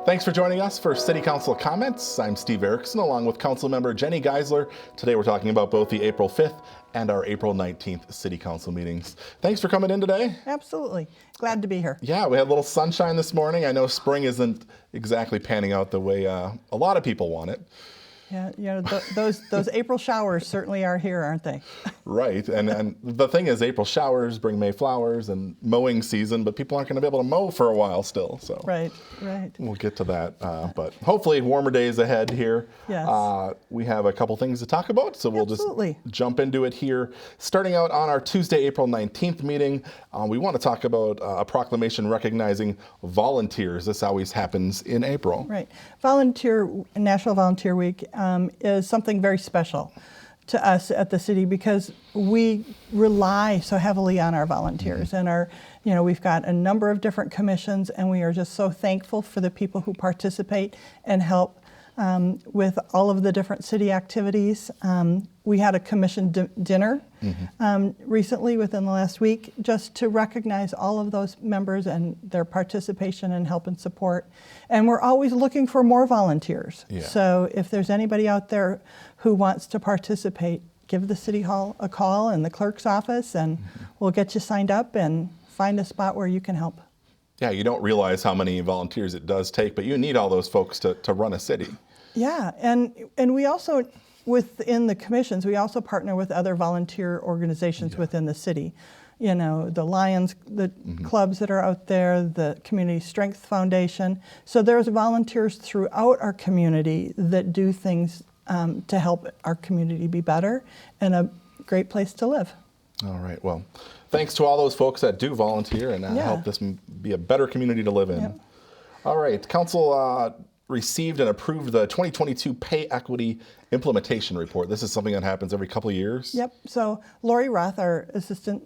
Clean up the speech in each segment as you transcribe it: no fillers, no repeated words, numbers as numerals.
Thanks for joining us for City Council Comments. I'm Steve Erickson along with Councilmember Jenny Geisler. Today we're talking about both the April 5th and our April 19th City Council meetings. Thanks for coming in today. Absolutely. Glad to be here. Yeah, we had a little sunshine this morning. I know spring isn't exactly panning out the way a lot of people want it. Yeah, you know, those April showers certainly are here, aren't they? Right, and the thing is, April showers bring May flowers and mowing season, but people aren't going to be able to mow for a while still. So Right. We'll get to that, but hopefully warmer days ahead here. Yes. We have a couple things to talk about, so we'll Absolutely. just jump into it here. Starting out on our Tuesday, April 19th meeting, we want to talk about a proclamation recognizing volunteers. This always happens in April. Right. National Volunteer Week is something very special to us at the city because we rely so heavily on our volunteers and we've got a number of different commissions and we are just so thankful for the people who participate and help with all of the different city activities. We had a commission dinner recently within the last week just to recognize all of those members and their participation and help and support. And we're always looking for more volunteers. Yeah. So if there's anybody out there who wants to participate, give the City Hall a call in the clerk's office and we'll get you signed up and find a spot where you can help. Yeah, you don't realize how many volunteers it does take, but you need all those folks to run a city. Yeah, and we also, within the commissions, we also partner with other volunteer organizations within the city. You know, the Lions, the clubs that are out there, the Community Strength Foundation. So there's volunteers throughout our community that do things to help our community be better and a great place to live. All right, well, thanks to all those folks that do volunteer and help this be a better community to live in. Yep. All right, Council received and approved the 2022 Pay Equity Implementation Report. This is something that happens every couple of years. Yep, so Lori Roth, our assistant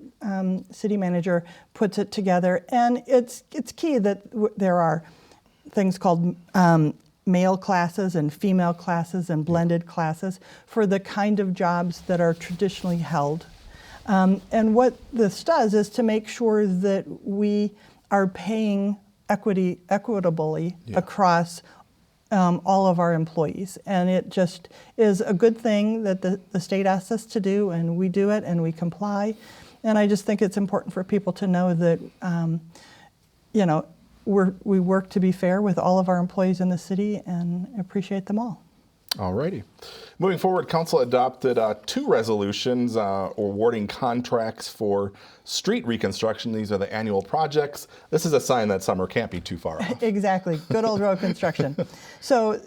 city manager, puts it together, and it's key that there are things called male classes and female classes and blended classes for the kind of jobs that are traditionally held. And what this does is to make sure that we are paying equitably across all of our employees. And it just is a good thing that the state asks us to do, and we do it and we comply. And I just think it's important for people to know that, we work to be fair with all of our employees in the city and appreciate them all. All righty. Moving forward, Council adopted 2 resolutions awarding contracts for street reconstruction. These are the annual projects. This is a sign that summer can't be too far off. Exactly. Good old road construction. So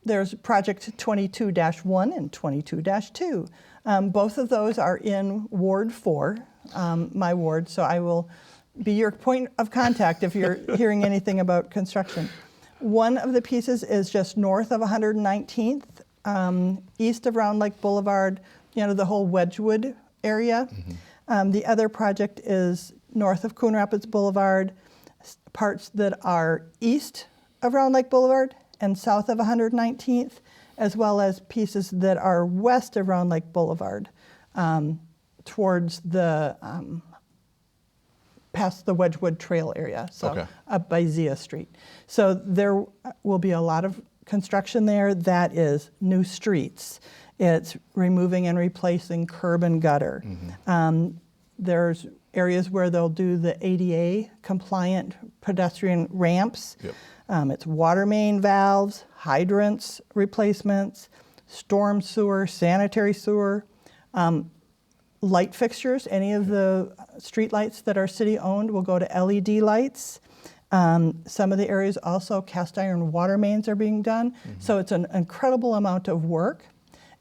there's Project 22-1 and 22-2. Both of those are in Ward 4, my ward, so I will be your point of contact if you're hearing anything about construction. One of the pieces is just north of 119th, east of Round Lake Boulevard, the whole Wedgwood area. The other project is north of Coon Rapids Boulevard, parts that are east of Round Lake Boulevard and south of 119th, as well as pieces that are west of Round Lake Boulevard, towards the past the Wedgwood Trail area, so up by Zia Street. So there will be a lot of construction there. That is new streets. It's removing and replacing curb and gutter. There's areas where they'll do the ADA compliant pedestrian ramps. It's water main valves, hydrants replacements, storm sewer, sanitary sewer, light fixtures. Any of the street lights that are city owned will go to LED lights. Some of the areas also cast iron water mains are being done. So it's an incredible amount of work.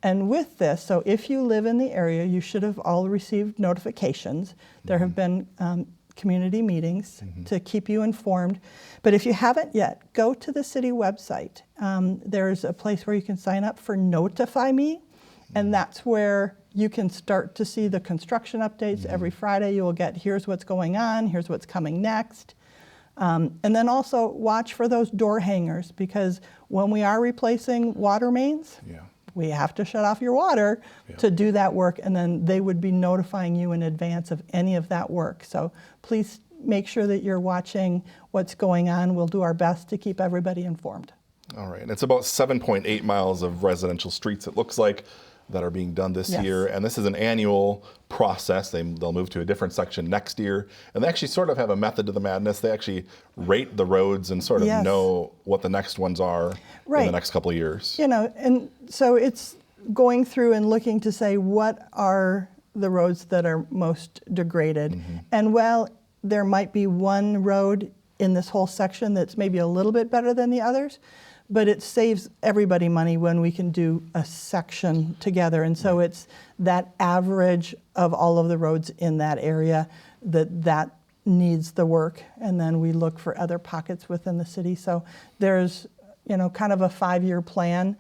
And with this, so if you live in the area, you should have all received notifications. There have been community meetings to keep you informed. But if you haven't yet, go to the city website. There's a place where you can sign up for Notify Me, and that's where you can start to see the construction updates. Every Friday you will get, here's what's going on, here's what's coming next. And then also watch for those door hangers, because when we are replacing water mains, we have to shut off your water to do that work, and then they would be notifying you in advance of any of that work. So please make sure that you're watching what's going on. We'll do our best to keep everybody informed. All right. And it's about 7.8 miles of residential streets, it looks like, that are being done this year. And this is an annual process. They'll move to a different section next year. And they actually sort of have a method to the madness. They actually rate the roads and sort of know what the next ones are in the next couple of years. You know, and so it's going through and looking to say what are the roads that are most degraded. And while there might be one road in this whole section that's maybe a little bit better than the others, but it saves everybody money when we can do a section together. And so it's that average of all of the roads in that area that needs the work. And then we look for other pockets within the city. So there's, you know, kind of a 5-year plan.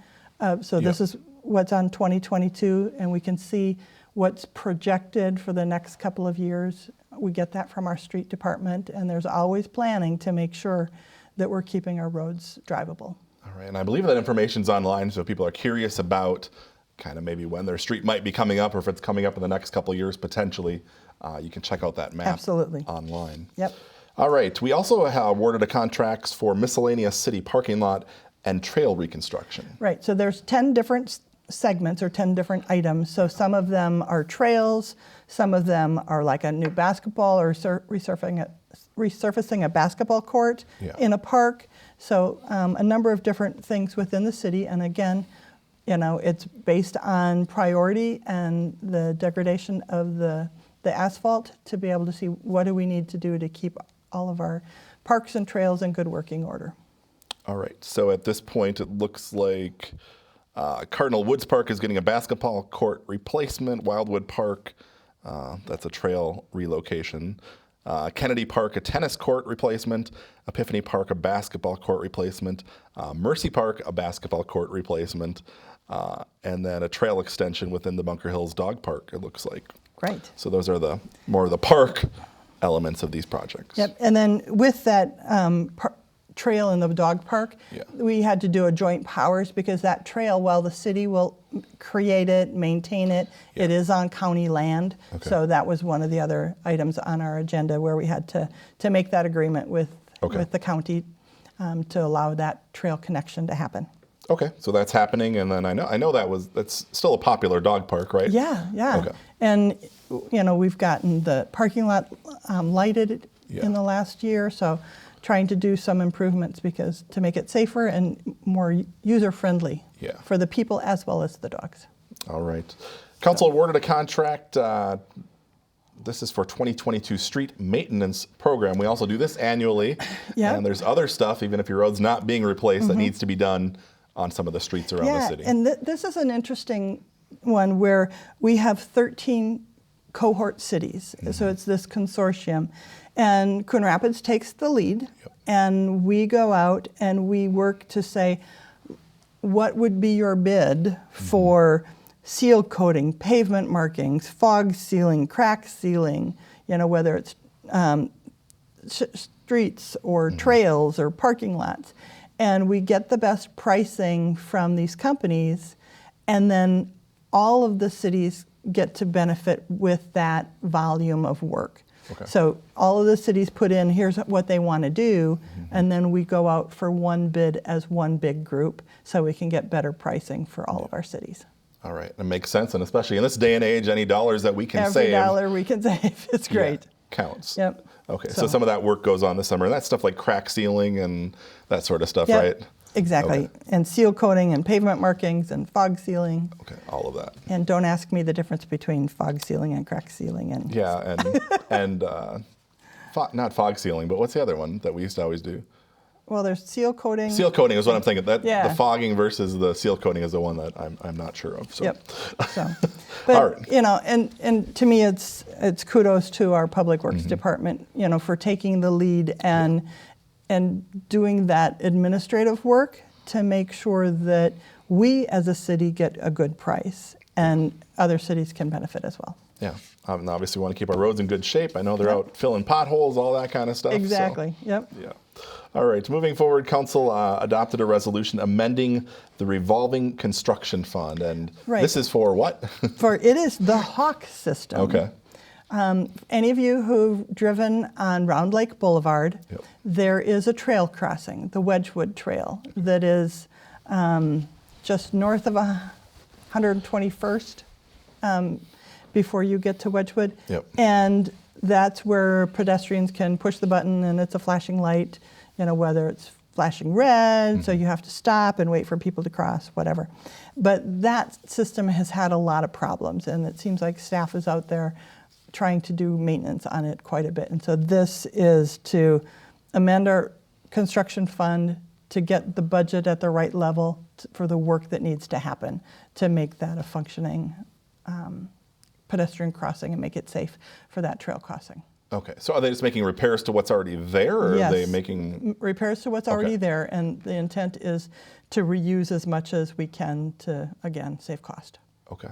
So this is what's on 2022, and we can see what's projected for the next couple of years. We get that from our street department, and there's always planning to make sure that we're keeping our roads drivable. All right, and I believe that information's online, so if people are curious about kind of maybe when their street might be coming up, or if it's coming up in the next couple of years potentially, you can check out that map online. Yep. All right, we also awarded a contracts for miscellaneous city parking lot and trail reconstruction. Right, so there's 10 different segments or 10 different items. So some of them are trails, some of them are like a new basketball or resurfacing a basketball court in a park. So a number of different things within the city. And again, you know, it's based on priority and the degradation of the asphalt to be able to see what do we need to do to keep all of our parks and trails in good working order. All right, so at this point it looks like Cardinal Woods Park is getting a basketball court replacement. Wildwood Park, that's a trail relocation. Kennedy Park, a tennis court replacement. Epiphany Park, a basketball court replacement. Mercy Park, a basketball court replacement. And then a trail extension within the Bunker Hills Dog Park, it looks like. Great. So those are the more of the park elements of these projects. Yep, and then with that trail in the dog park, we had to do a joint powers because that trail, while the city will create it, maintain it, it is on county land. So that was one of the other items on our agenda where we had to make that agreement with the county to allow that trail connection to happen. Okay, so that's happening, and then I know that's still a popular dog park, right? Yeah. Okay. And you know, we've gotten the parking lot lighted in the last year, so trying to do some improvements because to make it safer and more user-friendly for the people as well as the dogs. All right. Council awarded a contract. This is for 2022 street maintenance program. We also do this annually. And there's other stuff, even if your road's not being replaced, that needs to be done on some of the streets around the city. And this is an interesting one where we have 13 cohort cities. So it's this consortium. And Coon Rapids takes the lead, and we go out and we work to say, what would be your bid for seal coating, pavement markings, fog sealing, crack sealing, you know, whether it's streets or trails or parking lots. And we get the best pricing from these companies, and then all of the cities get to benefit with that volume of work. So all of the cities put in, here's what they want to do, and then we go out for one bid as one big group so we can get better pricing for all of our cities. All right, that makes sense, and especially in this day and age, any dollars that we can save. Every dollar we can save, it's great. Counts. Yep. Okay, so some of that work goes on this summer, and that's stuff like crack sealing and that sort of stuff, right? Exactly. And seal coating and pavement markings and fog sealing. Okay, all of that. And don't ask me the difference between fog sealing and crack sealing. And not fog sealing, but what's the other one that we used to always do? Well, there's seal coating. Seal coating is what I'm thinking. The fogging versus the seal coating is the one that I'm not sure of. So. But you know, and to me, it's kudos to our Public Works Department, you know, for taking the lead and doing that administrative work to make sure that we as a city get a good price and other cities can benefit as well. Yeah, and obviously we want to keep our roads in good shape. I know they're out filling potholes, all that kind of stuff. Exactly, Yeah. All right, moving forward, Council adopted a resolution amending the revolving construction fund. And this is for what? It is the HVAC system. Any of you who've driven on Round Lake Boulevard, Yep. there is a trail crossing, the Wedgwood Trail, that is just north of 121st before you get to Wedgwood. Yep. And that's where pedestrians can push the button and it's a flashing light, whether it's flashing red, so you have to stop and wait for people to cross, whatever. But that system has had a lot of problems, and it seems like staff is out there trying to do maintenance on it quite a bit. And so this is to amend our construction fund to get the budget at the right level for the work that needs to happen to make that a functioning pedestrian crossing and make it safe for that trail crossing. Okay, so are they just making repairs to what's already there, or Yes. are they making... Repairs to what's already there, and the intent is to reuse as much as we can to, again, save cost. Okay.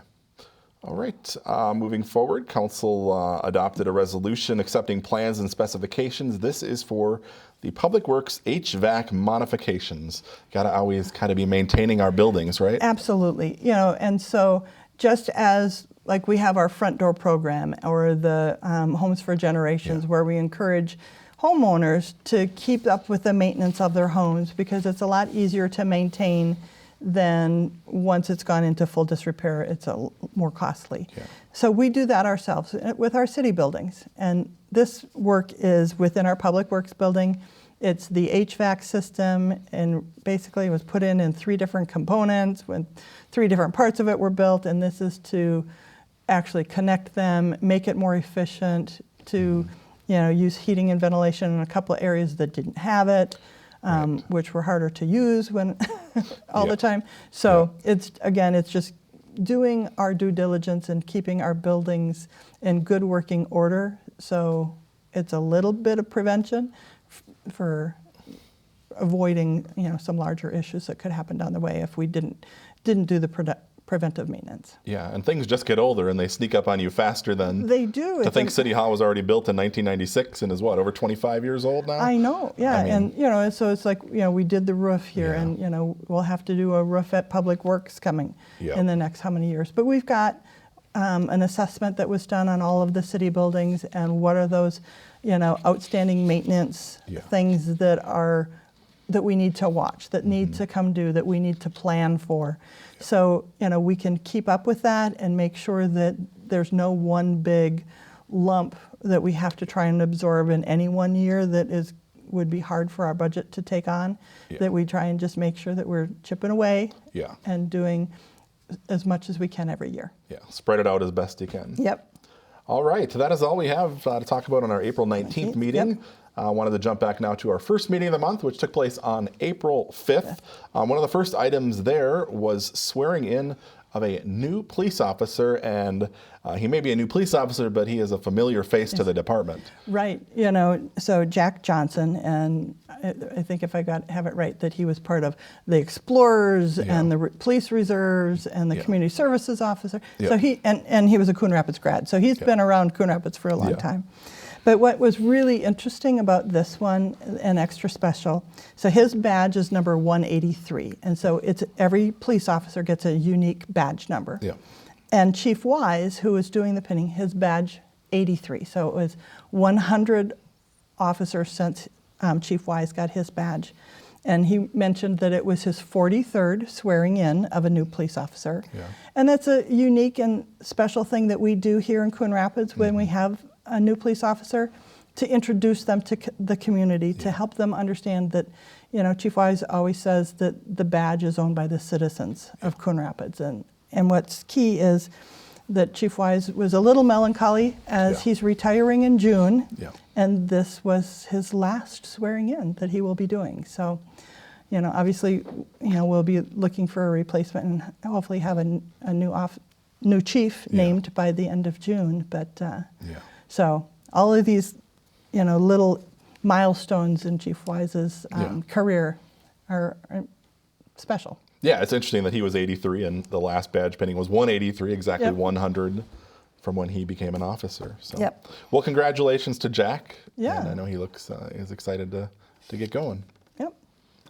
All right. Moving forward, Council adopted a resolution accepting plans and specifications. This is for the Public Works HVAC Modifications. Got to always kind of be maintaining our buildings, right? Absolutely. And so just as like we have our front door program or the Homes for Generations, where we encourage homeowners to keep up with the maintenance of their homes because it's a lot easier to maintain than once it's gone into full disrepair, it's more costly. Yeah. So we do that ourselves with our city buildings. And this work is within our Public Works building. It's the HVAC system, and basically it was put in 3 different components when 3 different parts of it were built, and this is to actually connect them, make it more efficient, to use heating and ventilation in a couple of areas that didn't have it, which were harder to use when all the time. So it's just doing our due diligence and keeping our buildings in good working order. So it's a little bit of prevention for avoiding some larger issues that could happen down the way if we didn't do the preventive maintenance. Yeah, and things just get older and they sneak up on you faster than... They do. To think City Hall was already built in 1996 and is what, over 25 years old now? I know, yeah. And so it's like, we did the roof here, and, we'll have to do a roof at Public Works coming in the next how many years. But we've got an assessment that was done on all of the city buildings, and what are those, outstanding maintenance things that we need to watch, that need to come due, that we need to plan for. So, we can keep up with that and make sure that there's no one big lump that we have to try and absorb in any one year that would be hard for our budget to take on, that we try and just make sure that we're chipping away and doing as much as we can every year. Yeah, spread it out as best you can. Yep. All right, that is all we have to talk about on our April 19th meeting. Yep. I wanted to jump back now to our first meeting of the month, which took place on April 5th. One of the first items there was swearing in of a new police officer, and he may be a new police officer, but he is a familiar face to the department. Right. So Jack Johnson, and I think if I have it right, that he was part of the Explorers and the police reserves and the community services officer. So he was a Coon Rapids grad. So he's been around Coon Rapids for a long time. But what was really interesting about this one, and extra special, so his badge is number 183. And so every police officer gets a unique badge number. Yeah. And Chief Wise, who was doing the pinning, his badge 83. So it was 100 officers since Chief Wise got his badge. And he mentioned that it was his 43rd swearing in of a new police officer. Yeah. And that's a unique and special thing that we do here in Coon Rapids when we have a new police officer, to introduce them to the community, to help them understand that, Chief Wise always says that the badge is owned by the citizens of Coon Rapids. And what's key is that Chief Wise was a little melancholy as he's retiring in June, and this was his last swearing in that he will be doing. So, obviously, we'll be looking for a replacement and hopefully have a new chief named by the end of June. But so all of these, little milestones in Chief Wise's career are special. Yeah, it's interesting that he was 83 and the last badge pinning was 183, exactly 100 from when he became an officer. So, well, congratulations to Jack. Yeah. And I know he is excited to get going. Yep.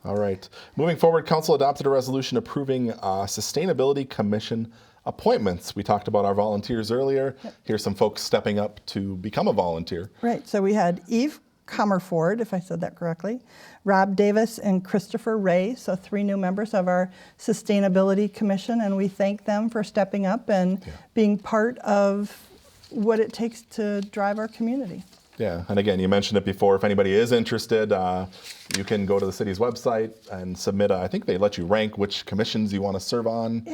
All right. Moving forward, Council adopted a resolution approving Sustainability Commission appointments. We talked about our volunteers earlier. Yep. Here's some folks stepping up to become a volunteer. Right. So we had Eve Comerford, if I said that correctly, Rob Davis, and Christopher Ray, so 3 new members of our Sustainability Commission, and we thank them for stepping up and being part of what it takes to drive our community. Yeah, and again, you mentioned it before. If anybody is interested, you can go to the city's website and submit. I think they let you rank which commissions you want to serve on.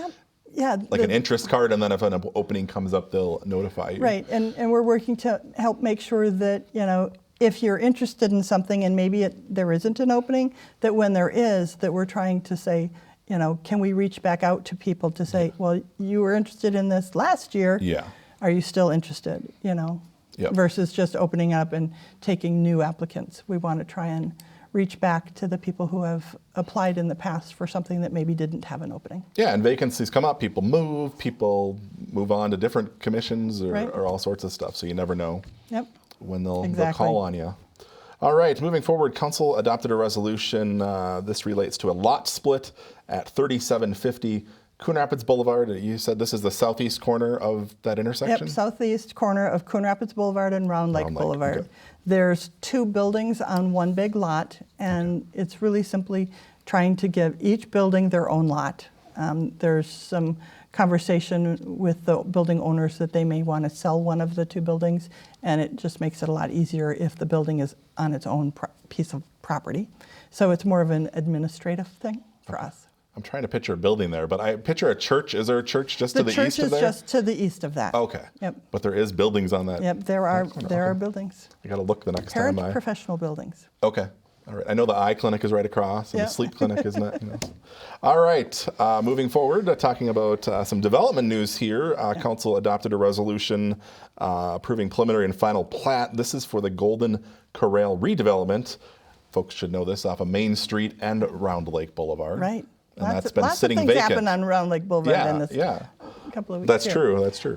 Yeah. Like an interest card, and then if an opening comes up, they'll notify you. Right, and we're working to help make sure that, if you're interested in something and maybe there isn't an opening, that when there is, that we're trying to say, can we reach back out to people to say, well, you were interested in this last year. Yeah. Are you still interested? Versus just opening up and taking new applicants. We want to try and reach back to the people who have applied in the past for something that maybe didn't have an opening. Yeah, and vacancies come up, people move on to different commissions or all sorts of stuff, so you never know when they'll call on you. All right, moving forward, Council adopted a resolution. This relates to a lot split at 3750 Coon Rapids Boulevard. You said this is the southeast corner of that intersection? Yep, southeast corner of Coon Rapids Boulevard and Round Lake Boulevard. Okay. There's 2 buildings on one big lot, and it's really simply trying to give each building their own lot. There's some conversation with the building owners that they may want to sell one of the 2 buildings, and it just makes it a lot easier if the building is on its own piece of property. So it's more of an administrative thing for us. I'm trying to picture a building there, but I picture a church. Is there a church just to the east of there? The church is just to the east of that. Okay. Yep. But there is buildings on that. Yep, there are buildings. I got to look the next time. Professional buildings. Okay. All right. I know the eye clinic is right across, and the sleep clinic, isn't it? All right. Moving forward, talking about some development news here. Council adopted a resolution approving preliminary and final plat. This is for the Golden Corral redevelopment. Folks should know this, off of Main Street and Round Lake Boulevard. Right. And that's been sitting vacant. Lots of things happen on Round Lake Boulevard in this couple of weeks. That's true. That's true.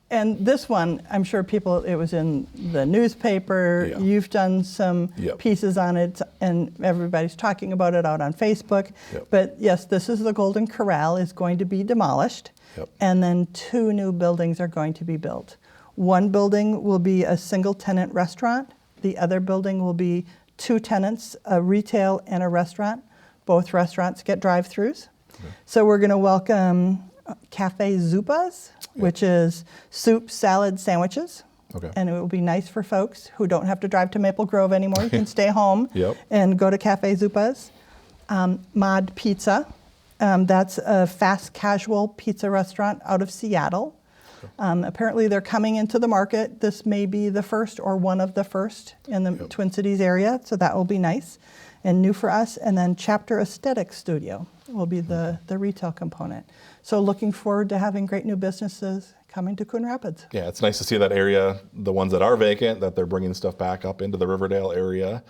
And this one, I'm sure it was in the newspaper. Yeah. You've done some pieces on it, and everybody's talking about it out on Facebook. Yep. But yes, this is the Golden Corral is going to be demolished, and then 2 new buildings are going to be built. One building will be a single-tenant restaurant. The other building will be 2 tenants, a retail and a restaurant. Both restaurants get drive-thrus. Okay. So we're going to welcome Cafe Zupas, which is soup, salad, sandwiches. Okay. And it will be nice for folks who don't have to drive to Maple Grove anymore. You can stay home and go to Cafe Zupas. Mod Pizza, that's a fast casual pizza restaurant out of Seattle. Apparently they're coming into the market. This may be the first or one of the first in the Twin Cities area, so that will be nice and new for us. And then Chapter Aesthetic Studio will be the retail component. So looking forward to having great new businesses coming to Coon Rapids. Yeah, it's nice to see that area, the ones that are vacant, that they're bringing stuff back up into the Riverdale area.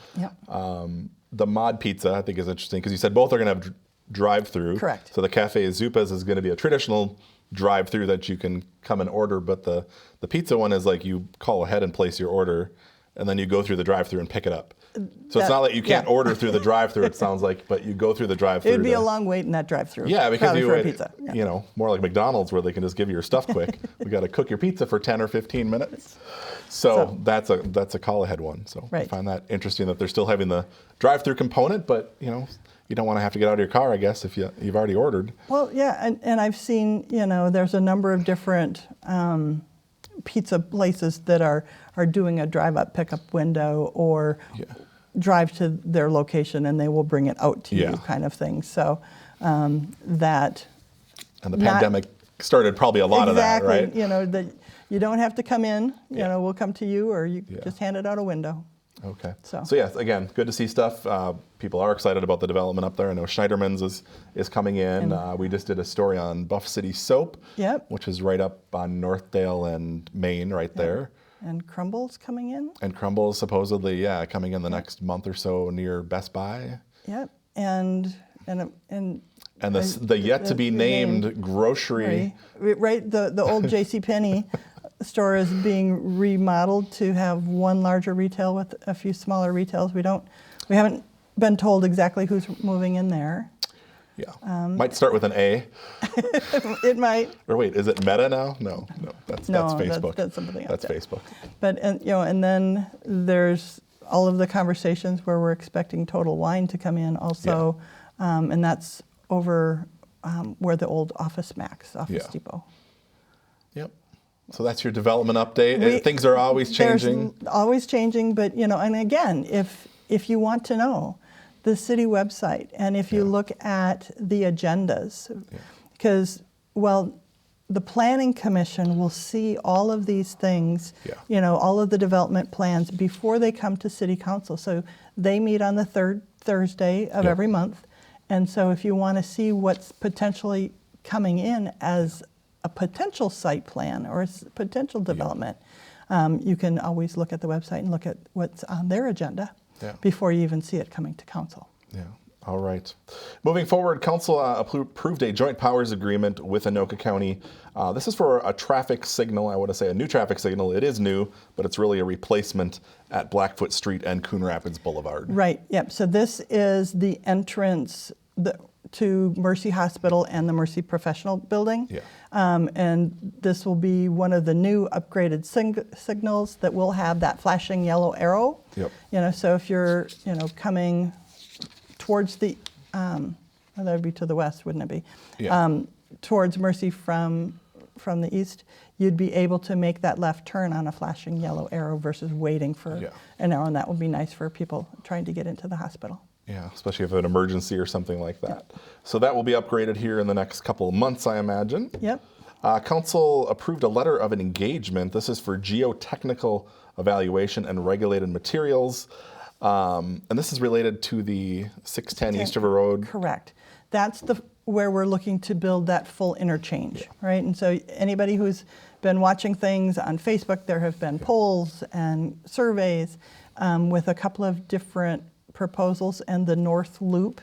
The Mod Pizza, I think, is interesting because you said both are going to have drive-through. Correct. So the Cafe Zupas is going to be a traditional drive-through that you can come and order, but the pizza one is like you call ahead and place your order, and then you go through the drive-through and pick it up. So it's not like you can't order through the drive-through, it sounds like, but you go through the drive-through. It'd be a long wait in that drive-through. Yeah, because you would, pizza. More like McDonald's where they can just give you your stuff quick. We got to cook your pizza for 10 or 15 minutes. So that's a call-ahead one. So I find that interesting that they're still having the drive-through component, but you don't want to have to get out of your car, I guess, if you've already ordered. Well, yeah, and I've seen, there's a number of different pizza places that are doing a drive-up pickup window or drive to their location and they will bring it out to you kind of thing. So that... And the pandemic started probably a lot of that, right? That you don't have to come in, we'll come to you or you just hand it out a window. Okay. So yes, again, good to see stuff. People are excited about the development up there. I know Schneiderman's is coming in. We just did a story on Buff City Soap, which is right up on Northdale and Main right there. And Crumble's coming in? And Crumble's supposedly, coming in the next month or so near Best Buy. Yep. And the yet to be named grocery. Right, the old JCPenney store is being remodeled to have one larger retail with a few smaller retails. We haven't been told exactly who's moving in there. Yeah. Might start with an A. It might. Or wait, is it Meta now? No, that's Facebook. That's something else. That's Facebook. But and then there's all of the conversations where we're expecting Total Wine to come in also, and that's over where the old Office Depot. Yep. So that's your development update. Things are always changing. Always changing, but and again, if you want to know, the city website, and if you look at the agendas, because the Planning Commission will see all of these things, all of the development plans before they come to City Council. So they meet on the third Thursday of every month, and so if you want to see what's potentially coming in as a potential site plan or a potential development, you can always look at the website and look at what's on their agenda before you even see it coming to council. Yeah. All right. Moving forward, council approved a joint powers agreement with Anoka County. This is for a traffic signal. I want to say a new traffic signal. It is new, but it's really a replacement at Blackfoot Street and Coon Rapids Boulevard. Right. Yep. So this is the entrance to Mercy Hospital and the Mercy Professional Building. Yeah. And this will be one of the new upgraded signals that will have that flashing yellow arrow. Yep. So if you're, coming towards the, that would be to the west, wouldn't it be? Yeah. Towards Mercy from the east, you'd be able to make that left turn on a flashing yellow arrow versus waiting for an arrow, and that would be nice for people trying to get into the hospital. Yeah, especially if an emergency or something like that. So that will be upgraded here in the next couple of months, I imagine. Yep. Council approved a letter of an engagement. This is for geotechnical evaluation and regulated materials. And this is related to the 610 East River Road. Correct. That's where we're looking to build that full interchange, right? And so anybody who's been watching things on Facebook, there have been polls and surveys with a couple of different proposals, and the North Loop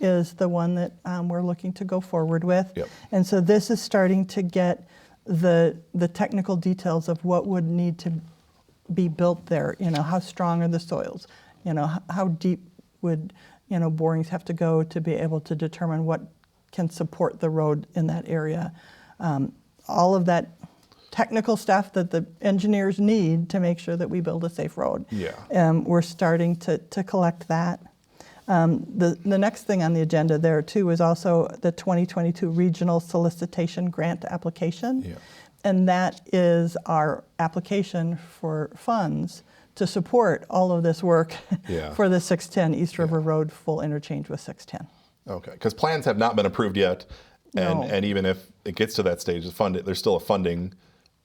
is the one that we're looking to go forward with. And so this is starting to get the technical details of what would need to be built there. How strong are the soils? How deep would borings have to go to be able to determine what can support the road in that area. All of that technical stuff that the engineers need to make sure that we build a safe road. We're starting to collect that. The next thing on the agenda there too is also the 2022 Regional Solicitation Grant Application. And that is our application for funds to support all of this work for the 610 East River Road full interchange with 610. Okay, because plans have not been approved yet, and even if it gets to that stage, there's still a funding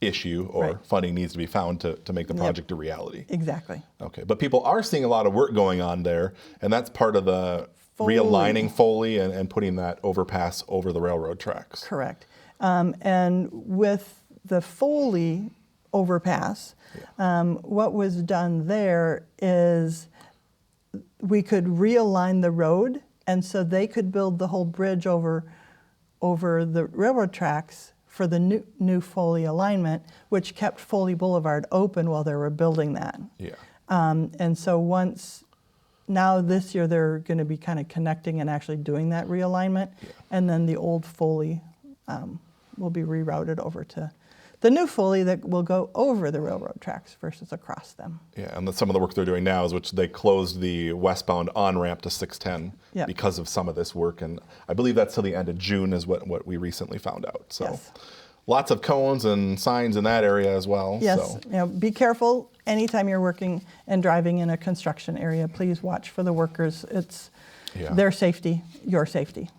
issue, or funding needs to be found to make the project a reality. Exactly. Okay, but people are seeing a lot of work going on there, and that's part of the Foley. realigning Foley and putting that overpass over the railroad tracks. Correct. And with the Foley overpass, what was done there is we could realign the road, and so they could build the whole bridge over the railroad tracks for the new Foley alignment, which kept Foley Boulevard open while they were building that. And so now this year they're going to be kind of connecting and actually doing that realignment, and then the old Foley will be rerouted over to the new Foley that will go over the railroad tracks versus across them. Yeah, and some of the work they're doing now is which they closed the westbound on-ramp to 610 because of some of this work, and I believe that's till the end of June is what we recently found out. So lots of cones and signs in that area as well. Yes, be careful anytime you're working and driving in a construction area. Please watch for the workers. It's their safety, your safety.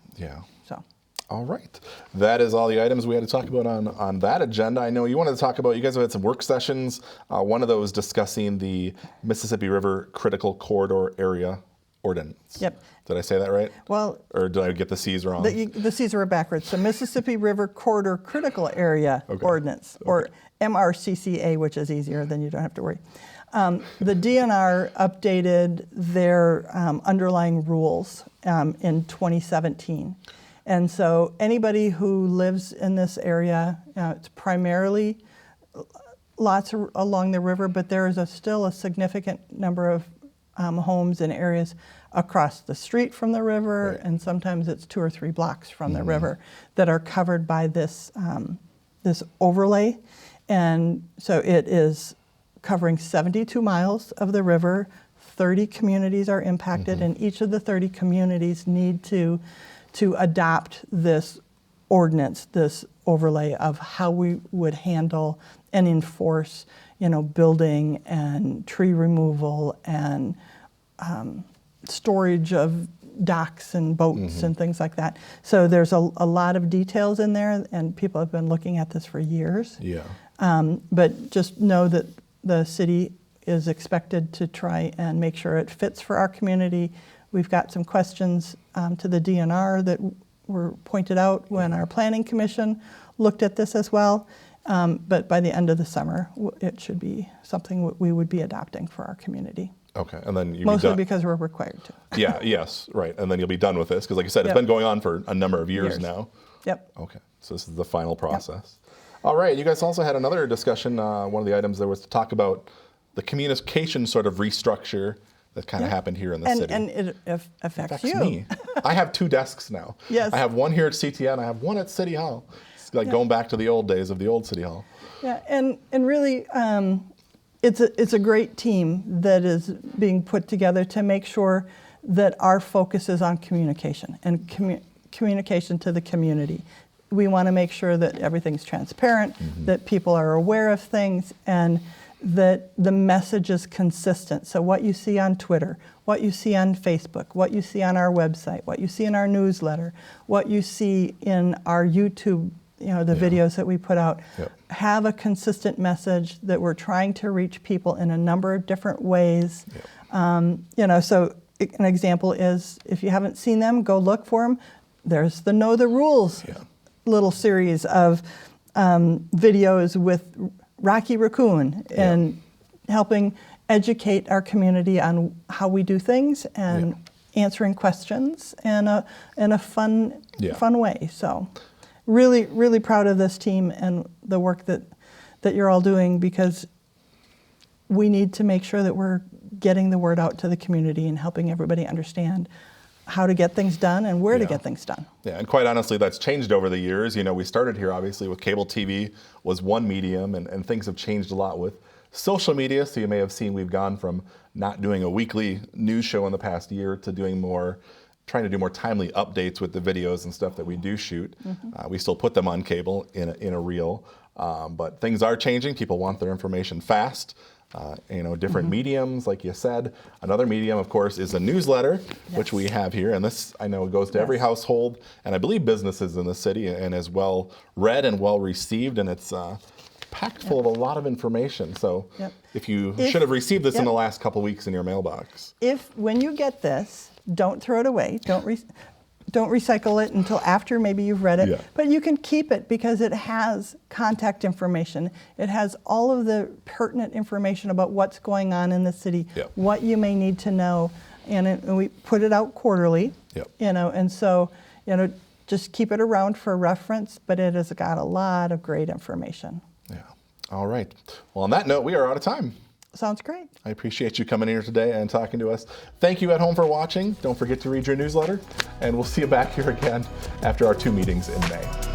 All right. That is all the items we had to talk about on that agenda. I know you wanted to talk about, you guys have had some work sessions, one of those discussing the Mississippi River Critical Corridor Area Ordinance. Did I say that right? Well, or did I get the C's wrong? The C's were backwards. So Mississippi River Corridor Critical Area Ordinance, or MRCCA, which is easier, then you don't have to worry. The DNR updated their underlying rules in 2017. And so anybody who lives in this area, it's primarily lots along the river, but there is still a significant number of homes in areas across the street from the river, and sometimes it's 2 or 3 blocks from the river that are covered by this this overlay. And so it is covering 72 miles of the river. 30 communities are impacted, and each of the 30 communities need to adopt this ordinance, this overlay of how we would handle and enforce, building and tree removal and storage of docks and boats and things like that. So there's a lot of details in there, and people have been looking at this for years. Yeah. But just know that the city is expected to try and make sure it fits for our community. We've got some questions to the DNR that were pointed out when our planning commission looked at this as well. But by the end of the summer, it should be something we would be adopting for our community. Okay, and then you'll mostly be done. Because we're required to. Yeah, yes, right. And then you'll be done with this, because like you said, it's been going on for a number of years now. Yep. Okay, so this is the final process. All right, you guys also had another discussion. One of the items there was to talk about the communication sort of restructure that kind of happened here in the city. And it affects you. Me. I have 2 desks now. Yes. I have one here at CTN, I have one at City Hall. It's like going back to the old days of the old City Hall. Yeah, and really, it's a great team that is being put together to make sure that our focus is on communication and communication to the community. We want to make sure that everything's transparent, that people are aware of things, and that the message is consistent. So what you see on Twitter, what you see on Facebook, what you see on our website, what you see in our newsletter, what you see in our YouTube, the videos that we put out, have a consistent message that we're trying to reach people in a number of different ways. So an example is, if you haven't seen them, go look for them. There's the Know the Rules little series of videos with Rocky Raccoon and helping educate our community on how we do things and answering questions in a fun way. So really, really proud of this team and the work that you're all doing, because we need to make sure that we're getting the word out to the community and helping everybody understand how to get things done and where to get things done. Yeah, and quite honestly, that's changed over the years. We started here obviously with cable TV was one medium, and things have changed a lot with social media. So you may have seen we've gone from not doing a weekly news show in the past year to trying to do more timely updates with the videos and stuff that we do shoot. We still put them on cable in a reel, but things are changing. People want their information fast. Different mediums, like you said. Another medium, of course, is a newsletter, which we have here. And this, I know, goes to every household and I believe businesses in the city, and is well read and well received. And it's packed full of a lot of information. So if you should have received this in the last couple weeks in your mailbox. When you get this, don't throw it away. Don't recycle it until after maybe you've read it, but you can keep it because it has contact information. It has all of the pertinent information about what's going on in the city, what you may need to know, and we put it out quarterly, and so, just keep it around for reference, but it has got a lot of great information. Yeah. All right. Well, on that note, we are out of time. Sounds great. I appreciate you coming in here today and talking to us. Thank you at home for watching. Don't forget to read your newsletter, and we'll see you back here again after our 2 meetings in May.